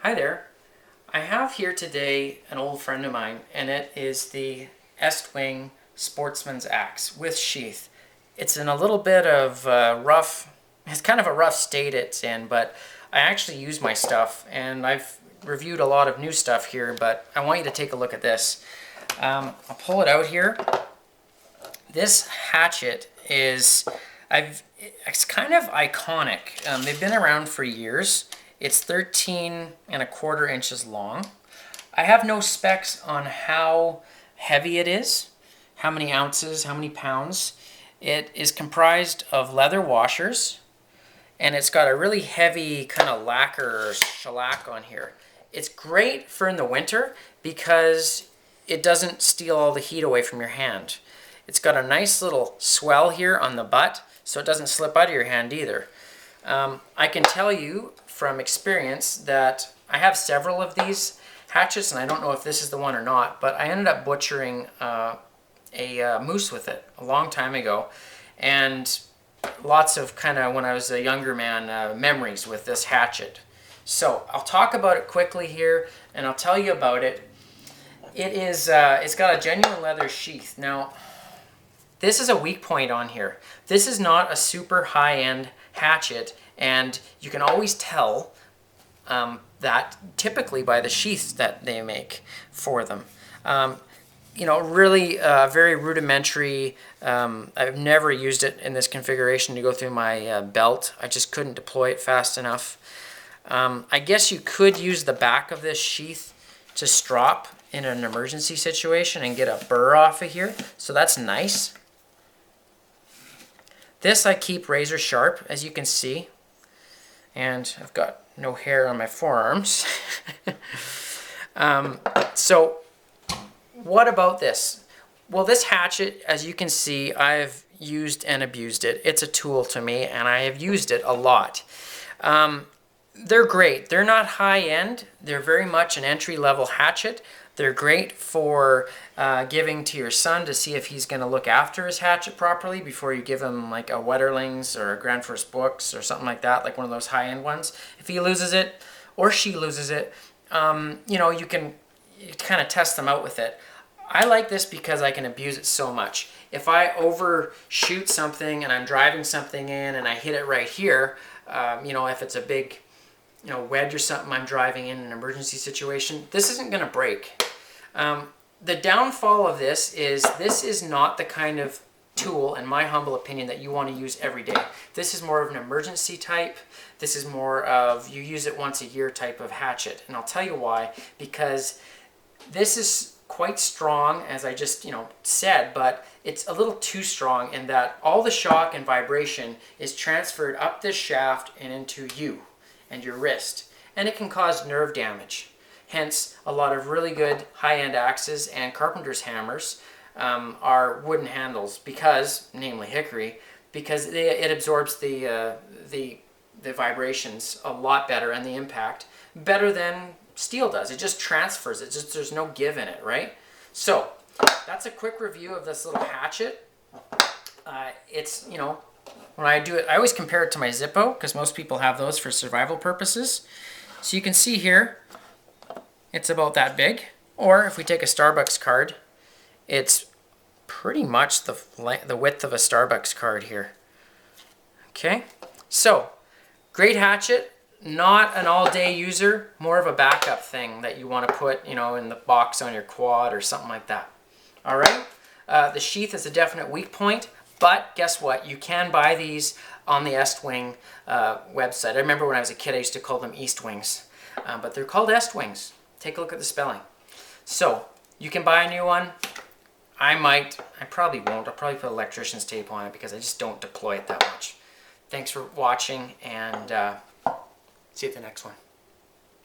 Hi there. I have here today an old friend of mine, and it is the Estwing Sportsman's Axe with sheath. It's in a little bit of it's kind of a rough state it's in, but I actually use my stuff, and I've reviewed a lot of new stuff here, but I want you to take a look at this. I'll pull it out here. This hatchet is, it's kind of iconic. They've been around for years. It's 13¼ inches long. I have no specs on how heavy it is, how many ounces, how many pounds. It is comprised of leather washers, and it's got a really heavy kind of lacquer or shellac on here. It's great for in the winter because it doesn't steal all the heat away from your hand. It's got a nice little swell here on the butt, so it doesn't slip out of your hand either. I can tell you from experience that I have several of these hatchets, and I don't know if this is the one or not, but I ended up butchering a moose with it a long time ago, and lots of kind of, when I was a younger man, memories with this hatchet. So I'll talk about it quickly here, and I'll tell you about it. It's got a genuine leather sheath. Now, this is a weak point on here. This is not a super high-end hatchet, and you can always tell that typically by the sheaths that they make for them. Really very rudimentary. I've never used it in this configuration to go through my belt. I just couldn't deploy it fast enough. I guess you could use the back of this sheath to strop in an emergency situation and get a burr off of here, so that's nice. This I keep razor sharp, as you can see, and I've got no hair on my forearms. So what about this? Well, this hatchet, as you can see, I've used and abused it. It's a tool to me, and I have used it a lot. They're great. They're not high-end. They're very much an entry-level hatchet. They're great for giving to your son to see if he's going to look after his hatchet properly before you give him like a Wetterlings or a Grand First Books or something like that, like one of those high-end ones. If he loses it or she loses it, you can kind of test them out with it. I like this because I can abuse it so much. If I overshoot something and I'm driving something in and I hit it right here, if it's a big wedge or something I'm driving in an emergency situation, this isn't going to break. The downfall of this is not the kind of tool, in my humble opinion, that you want to use every day. This is more of an emergency type. This is more of you use it once a year type of hatchet. And I'll tell you why. Because this is quite strong, as I just said, but it's a little too strong in that all the shock and vibration is transferred up this shaft and into you and your wrist, and it can cause nerve damage. Hence, a lot of really good high-end axes and carpenter's hammers are wooden handles, because, namely hickory, because it absorbs the vibrations a lot better and the impact better than steel does. It just transfers it. There's no give in it, right? So that's a quick review of this little hatchet. When I do it, I always compare it to my Zippo, because most people have those for survival purposes. So you can see here, it's about that big. Or if we take a Starbucks card, it's pretty much the width of a Starbucks card here. Okay, so great hatchet, not an all-day user, more of a backup thing that you want to put, in the box on your quad or something like that. All right, the sheath is a definite weak point. But guess what? You can buy these on the Estwing website. I remember when I was a kid, I used to call them East Wings. But they're called Estwings. Take a look at the spelling. So you can buy a new one. I probably won't. I'll probably put electrician's tape on it because I just don't deploy it that much. Thanks for watching, and see you at the next one.